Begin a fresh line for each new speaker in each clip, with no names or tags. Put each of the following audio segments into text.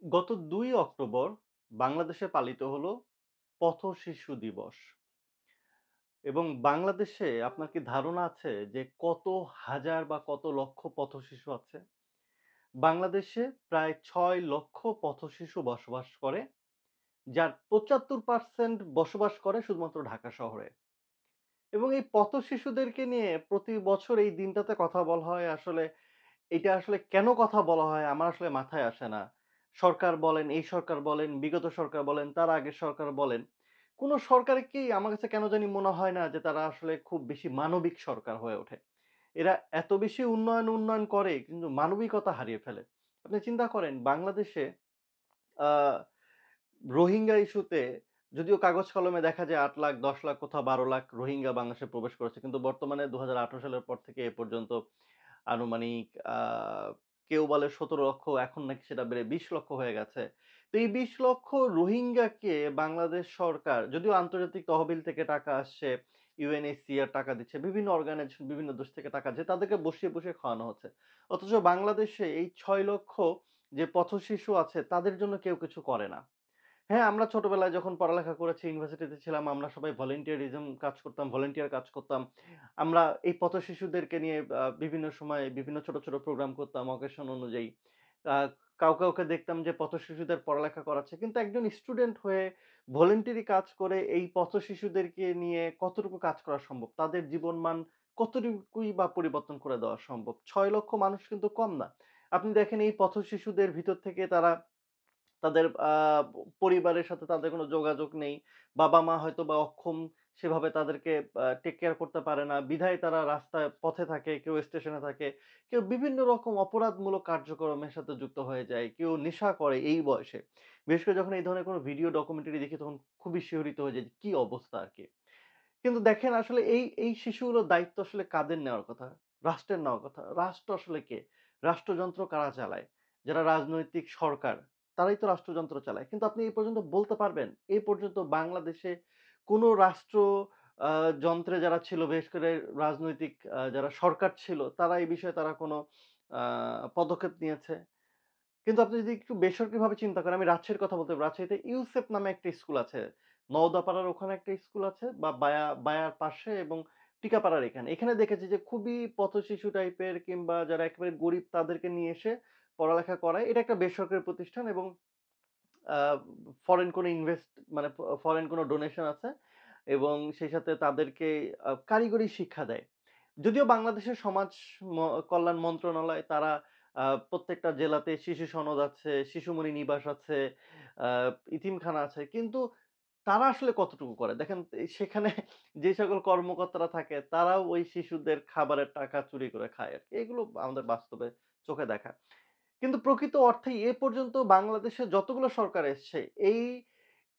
গত ২ অক্টোবর বাংলাদেশে পালিত হলো পথ-শিশু দিবস। এবং বাংলাদেশে আপনার কি ধারণা আছে যে কত হাজার বা কত লক্ষ পথ-শিশু আছে? বাংলাদেশে প্রায় ৬ লক্ষ পথ-শিশু বসবাস করে, যার ৭৫% বসবাস করে শুধুমাত্র ঢাকা শহরে। এবং এই পথ-শিশুদেরকে নিয়ে প্রতি বছর এই দিনটাতে কথা বলা হয় আসলে এটা আসলে কেন কথা বলা হয় আমার আসলে মাথায় আসে না। সরকার বলেন, এই সরকার বলেন, বিগত সরকার বলেন, তার আগের সরকার বলেন। কোন সরকারকেই আমার কাছে কেন জানি মনে হয় না যে তারা আসলে খুব বেশি মানবিক সরকার হয়ে ওঠে। এরা এত বেশি উন্নয়ন করে কিন্তু মানবিকতা হারিয়ে ফেলে। আপনি চিন্তা করেন বাংলাদেশে আ রোহিঙ্গা ইস্যুতে যদিও কাগজ কলমে দেখা যায় ৮ লাখ, ১০ লাখ, কোথাও ১২ লাখ রোহিঙ্গা বাংলাদেশে প্রবেশ করেছে। কিন্তু বর্তমানে ২০১৮ সালের পর থেকে এ পর্যন্ত আনুমানিক কেউ বলে ১৭ লক্ষ, এখন নাকি সেটা বেড়ে ২০ লক্ষ হয়ে গেছে। তো এই ২০ লক্ষ রোহিঙ্গাকে বাংলাদেশ সরকার যদিও আন্তর্জাতিক তহবিল থেকে টাকা আসছে, ইউএনএইচসিআর টাকা দিচ্ছে, বিভিন্ন অর্গানাইজেশন বিভিন্ন দেশ থেকে টাকা দিচ্ছে, তাদেরকে বসিয়ে খাওয়ানো হচ্ছে। অথচ বাংলাদেশে এই ৬ লক্ষ যে পথ-শিশু আছে তাদের জন্য কেউ কিছু করে না। হ্যাঁ, আমরা ছোটবেলায় যখন পড়ালেখা করেছি, ইউনিভার্সিটিতে ছিলাম, আমরা সবাই ভলান্টিয়ারিজম কাজ করতাম, ভলান্টিয়ার কাজ করতাম। আমরা এই পথ-শিশুদেরকে নিয়ে বিভিন্ন সময়ে বিভিন্ন ছোট প্রোগ্রাম করতাম অকেশন অনুযায়ী। আ কাউকে দেখতাম যে পথ-শিশুদের পড়ালেখা করাচ্ছে। কিন্তু একজন স্টুডেন্ট হয়ে ভলান্টারি কাজ করে এই পথ-শিশুদেরকে নিয়ে কতটুকু কাজ করা সম্ভব? তাদের জীবনমান কতটুকুই বা পরিবর্তন করে দেওয়া সম্ভব? ৬ লক্ষ মানুষ কিন্তু কম না। আপনি দেখেন এই পথ-শিশুদের ভিতর থেকে তারা তাদের পরিবারের সাথে তাদের কোনো যোগাযোগ নেই। বাবা-মা হয়তোবা অক্ষম, সেভাবে তাদেরকে টেক কেয়ার করতে পারে না। বিধায় তারা রাস্তায় পথে থাকে, কেউ স্টেশনে থাকে, কেউ বিভিন্ন রকম অপরাধমূলক কার্যক্রমের সাথে যুক্ত হয়ে যায়, কেউ নেশা করে এই বয়সে। বিশেষ করে যখন এই ধরনের কোনো ভিডিও ডকুমেন্টারি দেখি তখন খুবই শিহরিত হয়ে যাই যে কি অবস্থা আরকি। কিন্তু দেখেন আসলে এই শিশুগুলোর দায়িত্ব আসলে কাদের নেওয়ার কথা? রাষ্ট্রের নেওয়ার কথা। রাষ্ট্র আসলে কে? রাষ্ট্রযন্ত্র কারা চালায়? যারা রাজনৈতিক সরকার, তারাই তো রাষ্ট্রযন্ত্র চালায়। কিন্তু আপনি এই পর্যন্ত বলতে পারবেন, এই পর্যন্ত বাংলাদেশে কোন রাষ্ট্র আ যন্ত্রে যারা ছিল, বিশেষ করে রাজনৈতিক যারা সরকার ছিল, তারা এই বিষয়ে তারা কোন আ পদক্ষেপ নিয়েছে? কিন্তু আপনি যদি একটু বেসরকারিভাবে চিন্তা করেন, আমি রাজশাহীর কথা বলতে পারি। রাজশাহীতে ইউসেপ নামে একটা স্কুল আছে। নওদাপাড়ার ওখানে একটা স্কুল আছে বা বায়ার পাশে এবং টিকাপাড়ার এখানে। এখানে দেখেছি যে খুবই পথ-শিশু টাইপের কিংবা যারা একেবারে গরিব তাদেরকে নিয়ে এসে পড়ালেখা করায়। এটা একটা বেসরকারি প্রতিষ্ঠান এবং আ ফরেন কোনো মানে ফরেন কোনো ডোনেশন আছে এবং সেই সাথে তাদেরকে কারিগরি শিক্ষা দেয়। যদিও বাংলাদেশের সমাজ ম কল্যাণ মন্ত্রণালয় তারা প্রত্যেকটা জেলাতে শিশু সনদ আছে, শিশুমণি নিবাস আছে, আ ইতিমখানা আছে। কিন্তু তারা আসলে কতটুকু করে? দেখেন সেখানে যে সকল কর্মকর্তারা থাকে তারাও ওই শিশুদের খাবারের টাকা চুরি করে খায় আরকি। এগুলো আমাদের বাস্তবে চোখে দেখা। কিন্তু প্রকৃত অর্থেই এ পর্যন্ত বাংলাদেশে যতগুলো সরকার এসছে, এই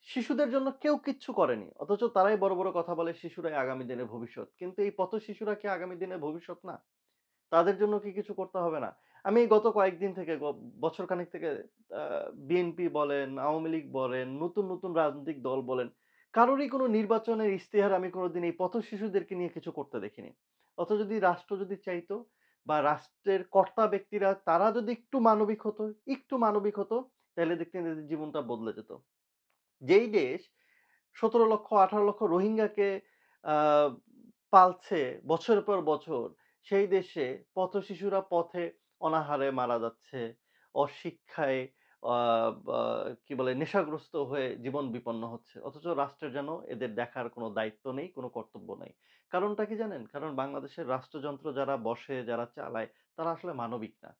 শিশুদের জন্য কেউ কিচ্ছু করেনি। অথচ তারাই বড় কথা বলে শিশুরাই আগামী দিনের ভবিষ্যৎ। কিন্তু এই পথ-শিশুরা কি আগামী দিনের ভবিষ্যৎ না? তাদের জন্য কি কিছু করতে হবে না? আমি এই গত কয়েকদিন থেকে বছরখানেক থেকে আ বিএনপি বলেন, আওয়ামী লীগ বলেন, নতুন রাজনৈতিক দল বলেন, কারোরই কোনো নির্বাচনের ইশতেহার আমি কোনদিন এই পথ-শিশুদেরকে নিয়ে কিছু করতে দেখিনি। অথচ যদি রাষ্ট্র যদি চাইতো বা রাষ্ট্রের কর্তা ব্যক্তিরা তারা যদি একটু মানবিক হতো, তাইলে দেখতেন এদের জীবনটা বদলে যেত। যেই দেশ ১৭ লক্ষ ১৮ লক্ষ রোহিঙ্গাকে আ পালছে বছরের পর বছর, সেই দেশে পথ-শিশুরা পথে অনাহারে মারা যাচ্ছে। অশিক্ষায় আ বা কি বলে নেশাগ্রস্ত হয়ে জীবন বিপন্ন হচ্ছে। অথচ রাষ্ট্রের যেন এদের দেখার কোনো দায়িত্ব নেই, কোনো কর্তব্য নাই। কারণটা কি জানেন? কারণ বাংলাদেশের রাষ্ট্রযন্ত্র যারা বসে, যারা চালায় তারা আসলে মানবিক না।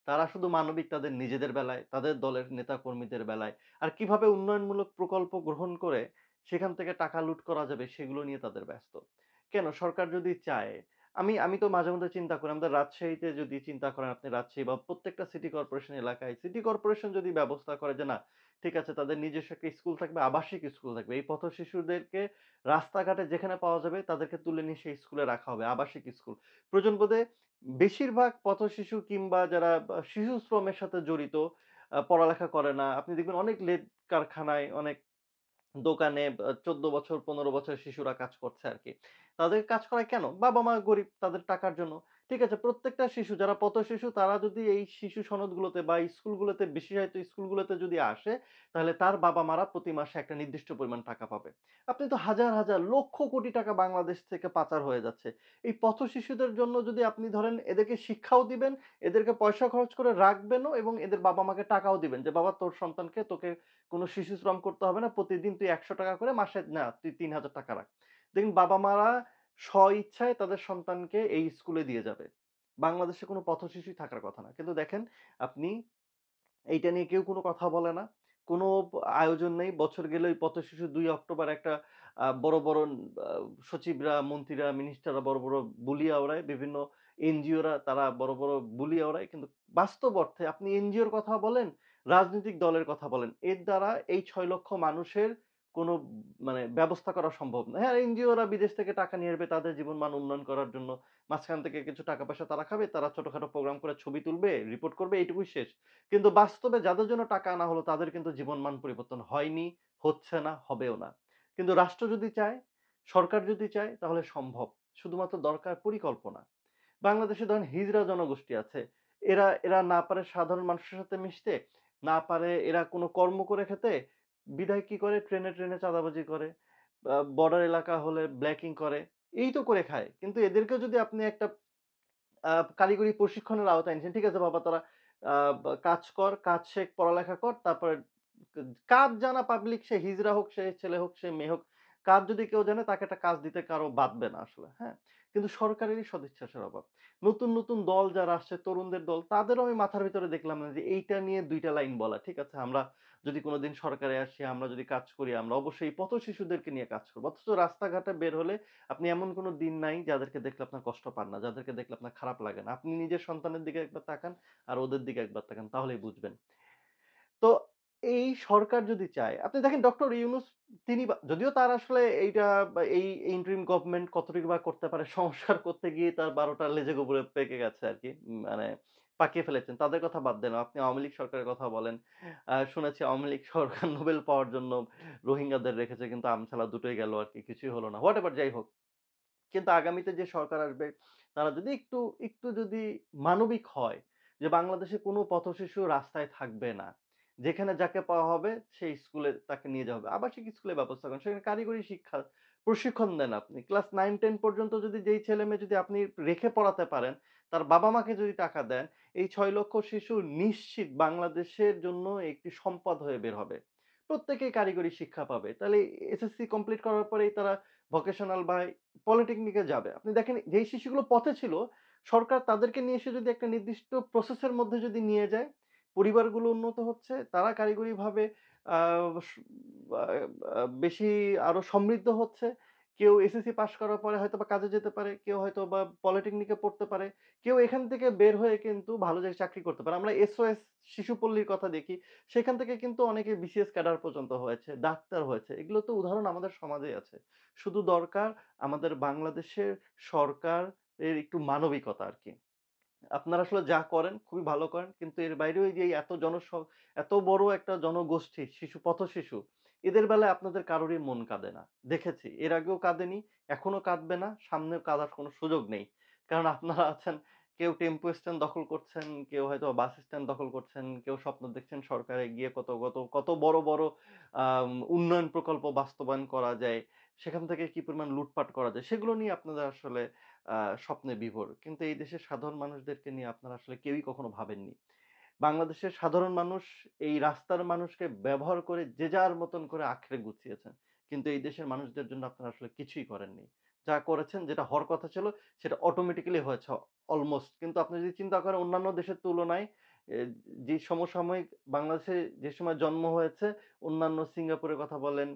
তারা শুধু মানবিক তাদের নিজেদের বেলায়, তাদের দলের নেতা-কর্মীদের বেলায়। আর কিভাবে উন্নয়নমূলক প্রকল্প গ্রহণ করে সেখান থেকে টাকা লুট করা যাবে সেগুলো নিয়ে তাদের ব্যস্ত। কেন? সরকার যদি চায় আমি তো মাঝে মধ্যে চিন্তা করি আমাদের রাজশাহীতে যদি চিন্তা করেন আপনি রাজশাহী বা প্রত্যেকটা সিটি কর্পোরেশন এলাকায়, সিটি কর্পোরেশন যদি ব্যবস্থা করে যে না, ঠিক আছে তাদের নিজস্ব একটা স্কুল থাকবে, আবাসিক স্কুল থাকবে। এই পথ-শিশুদেরকে রাস্তাঘাটে যেখানে পাওয়া যাবে তাদেরকে তুলে নিয়ে সেই স্কুলে রাখা হবে, আবাসিক স্কুল। প্রয়োজন বোধে বেশিরভাগ পথ-শিশু কিংবা যারা শিশু শ্রমের সাথে জড়িত পড়ালেখা করে না। আপনি দেখবেন অনেক লেদ কারখানায়, অনেক দোকানে ১৪ বছর ১৫ বছরের শিশুরা কাজ করছে আরকি। তাদের কাজ করায় কেন? বাবা-মা গরিব তাদের টাকার জন্য। ঠিক আছে? প্রত্যেকটা শিশু যারা পথ-শিশু তারা যদি এই শিশু সনদগুলোতে বা স্কুলগুলোতে বিশেষায়িত স্কুলগুলোতে যদি আসে, তাহলে তার বাবা-মারা প্রতি মাসে একটা নির্দিষ্ট পরিমাণ টাকা পাবে। আপনি তো হাজার, হাজার লক্ষ কোটি টাকা বাংলাদেশ থেকে পাচার হয়ে যাচ্ছে। এই পথ-শিশুদের জন্য যদি আপনি ধরেন এদেরকে শিক্ষাও দিবেন, এদেরকে পয়সা খরচ করে রাখবেনও এবং এদের বাবা-মাকে টাকাও দিবেন যে, "বাবা তোর সন্তানকে তোকে কোন শিশু শ্রম করতে হবে না। প্রতিদিন তুই ৳১০০ করে মাসে না তুই ৳৩,০০০ রাখ।" দেখুন বাবা-মারা স্বইচ্ছায় তাদের সন্তানকে এই স্কুলে দিয়ে যাবে। বাংলাদেশে কোনো পথ-শিশুই থাকার কথা না। কিন্তু দেখেন আপনি এইটা নিয়ে কেউ কোনো কথা বলে না। কোনো আয়োজন নেই। বছর গেলে ওই পথ-শিশু ২ অক্টোবর একটা বড়, বড় আ সচিবরা, মন্ত্রীরা, মিনিস্টাররা বড়, বড় বুলি আওড়ায়। বিভিন্ন এনজিওরা তারা বড়, বড় বুলি আওড়ায়। কিন্তু বাস্তব অর্থে আপনি এনজিওর কথা বলেন, রাজনৈতিক দলের কথা বলেন। এর দ্বারা এই ৬ লক্ষ মানুষের কোনো মানে ব্যবস্থা করা সম্ভব না। হ্যাঁ, এনজিওরা বিদেশ থেকে টাকা নিয়ে আসবে তাদের জীবনমান উন্নয়ন করার জন্য। মাঝখান থেকে কিছু টাকা-পয়সা তারা খাবে। তারা ছোটখাটো প্রোগ্রাম করে ছবি তুলবে, রিপোর্ট করবে এইটুকুই শেষ। কিন্তু বাস্তবে যাদের জন্য টাকা আনা হলো তাদের কিন্তু জীবনমান পরিবর্তন হয়নি, হচ্ছে না, হবেও না। কিন্তু রাষ্ট্র যদি চায়, সরকার যদি চায় তাহলে সম্ভব। শুধুমাত্র দরকার পরিকল্পনা। বাংলাদেশে ধরেন হিজড়া জনগোষ্ঠী আছে। এরা না পারে সাধারণ মানুষের সাথে মিশতে, না পারে এরা কোনো কর্ম করে খেতে। বিধায় কি করে? ট্রেনে, ট্রেনে চাঁদাবাজি করে। বর্ডার এলাকা হলে ব্ল্যাকিং করে। এই তো করে খায়। কিন্তু এদেরকেও যদি আপনি একটা আ কারিগরি প্রশিক্ষণের আওতায় এনেছেন। ঠিক আছে বাবা তোরা আ কাজ কর, কাজ শেখ, পড়ালেখা কর। তারপরে ক কাজ জানা পাবলিক সে হিজড়া হোক, সে ছেলে হোক, সে মেয়ে হোক। কাজ যদি কেউ জানে তাকে একটা কাজ দিতে কারো বাধবে না আসলে। হ্যাঁ? কিন্তু সরকারেরই সদিচ্ছার অভাব। নতুন, নতুন দল যারা আসছে তরুণদের দল তাদেরও আমি মাথার ভিতরে দেখলাম না যে এইটা নিয়ে ২ টা লাইন বলা। ঠিক আছে আমরা যদি কোনদিন সরকারে আসি, আমরা যদি কাজ করি আমরা অবশ্যই পথ-শিশুদেরকে নিয়ে কাজ করব। অথচ রাস্তাঘাটে বের হলে আপনি এমন কোন দিন নাই যাদেরকে দেখলে আপনার কষ্ট পান না, যাদেরকে দেখলে আপনার খারাপ লাগে না। আপনি নিজের সন্তানের দিকে একবার তাকান আর ওদের দিকে একবার তাকান তাহলেই বুঝবেন। তো এই সরকার যদি চায়, আপনি দেখেন ডক্টর ইউনূস তিনি যদিও তার আসলে এইটা বা এই ইন্টারিম গভর্নমেন্ট কতটুকু বা করতে পারে সংস্কার করতে গিয়ে তার ১২ টা লেজে গোবরে পেকে গেছে আরকি। মানে পাকিয়ে ফেলেছেন। তাদের কথা বাদ দেন। আপনি আওয়ামী লীগ সরকারের কথা বলেন। শুনেছি আওয়ামী লীগ সরকার নোবেল পাওয়ার জন্য রোহিঙ্গাদের রেখেছে কিন্তু আমছালা দুটোই গেল আরকি। কিছুই হলো না। হোয়াটএভার যাই হোক। কিন্তু আগামীতে যে সরকার আসবে তারা যদি একটু যদি মানবিক হয় যে বাংলাদেশে কোনো পথশিশু রাস্তায় থাকবে না। যেখানে যাকে পাওয়া হবে সেই স্কুলে তাকে নিয়ে যাওয়া হবে। আবাসিক স্কুলের ব্যবস্থা করেন। সেখানে কারিগরি শিক্ষা প্রশিক্ষণ দেন আপনি। ক্লাস 9-10 পর্যন্ত যদি যেই ছেলেমেয়ে যদি আপনি রেখে পড়াতে পারেন, তার বাবা-মাকে যদি টাকা দেন, এই ৬ লক্ষ শিশু নিশ্চিত বাংলাদেশের জন্য একটি সম্পদ হয়ে বের হবে। প্রত্যেকেই কারিগরি শিক্ষা পাবে। তাহলে এসএসসি কমপ্লিট করার পরেই তারা ভোকেশনাল বা পলিটেকনিকে যাবে। আপনি দেখেন যেই শিশুগুলো পথে ছিল, সরকার তাদেরকে নিয়ে এসে যদি একটা নির্দিষ্ট প্রসেস এর মধ্যে যদি নিয়ে যায়, পরিবারগুলো উন্নত হচ্ছে, তারা কারিগরিভাবে আ স আ আ বেশি আরো সমৃদ্ধ হচ্ছে। কেউ এসএসসি পাস করার পরে হয়তোবা কাজে যেতে পারে, কেউ হয়তোবা পলিটেকনিকে পড়তে পারে, কেউ এখান থেকে বের হয়ে কিন্তু ভালো জায়গায় চাকরি করতে পারে। আমরা এসওএস শিশুপল্লীর কথা দেখি। সেখান থেকে কিন্তু অনেকে বিসিএস ক্যাডার পর্যন্ত হয়েছে, ডাক্তার হয়েছে। এগুলো তো উদাহরণ আমাদের সমাজেই আছে। শুধু দরকার আমাদের বাংলাদেশের সরকার এর একটু মানবিকতা আরকি। আপনারা আসলে যা করেন খুবই ভালো করেন। কিন্তু এর বাইরেও এই যে এই এত বড় একটা জনগোষ্ঠী পথ-শিশু এদের বেলায় আপনাদের কারোরই মন কাঁদে না। দেখেছি। এর আগেও কাঁদেনি, এখনো কাঁদবে না, সামনেও কাঁদার কোনো সুযোগ নেই। কারণ আপনারা আছেন কেউ টেম্পো স্ট্যান্ড দখল করছেন, কেউ হয়তো বাস স্ট্যান্ড দখল করছেন, কেউ স্বপ্ন দেখছেন সরকারে গিয়ে কত বড়, বড় উন্নয়ন প্রকল্প বাস্তবায়ন করা যায়। সেখান থেকে কি পরিমাণ লুটপাট করা যায় সেগুলো নিয়ে আপনারা আসলে আ স্বপ্নে বিভোর। কিন্তু এই দেশের সাধারণ মানুষদেরকে নিয়ে আপনারা আসলে কেউই কখনো ভাবেননি। বাংলাদেশের সাধারণ মানুষ এই রাস্তার মানুষকে ব্যবহার করে যে যার মতন করে আঁকড়ে গুছিয়েছেন। কিন্তু এই দেশের মানুষদের জন্য আপনারা আসলে কিছুই করেননি। যা করেছেন যেটা হওয়ার কথা ছিল সেটা অটোমেটিক্যালি হয়েছে অলমোস্ট। কিন্তু আপনি যদি চিন্তা করেন অন্যান্য দেশের তুলনায় এ যে সমসাময়িক বাংলাদেশে যে সময় জন্ম হয়েছে অন্যান্য সিঙ্গাপুরের কথা বলেন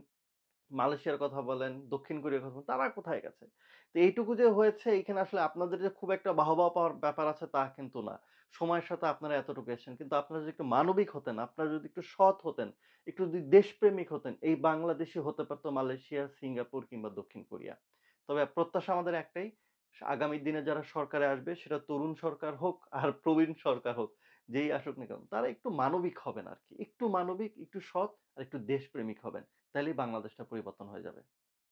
মালয়েশিয়ার কথা বলেন, দক্ষিণ কোরিয়ার কথা বলেন, তারা কোথায় গেছে? তো এইটুকু যে হয়েছে এইখানে আসলে আপনাদের যে খুব একটা বাহবা পাওয়ার ব্যাপার আছে তা কিন্তু না। সময়ের সাথে আপনারা এতটুকু এসেছেন। কিন্তু আপনারা যদি একটু মানবিক হতেন, আপনারা যদি একটু সৎ হতেন, একটু যদি দেশপ্রেমিক হতেন, এই বাংলাদেশই হতে পারত মালয়েশিয়া, সিঙ্গাপুর কিংবা দক্ষিণ কোরিয়া। তবে প্রত্যাশা আমাদের একটাই, আগামী দিনে যারা সরকারে আসবে সেটা তরুণ সরকার হোক আর প্রবীণ সরকার হোক, যেই আসুক না কেন, তারা একটু মানবিক হবেন আরকি। একটু মানবিক, একটু সৎ আর একটু দেশপ্রেমিক হবেন। তাইলেই বাংলাদেশটা পরিবর্তন হয়ে যাবে।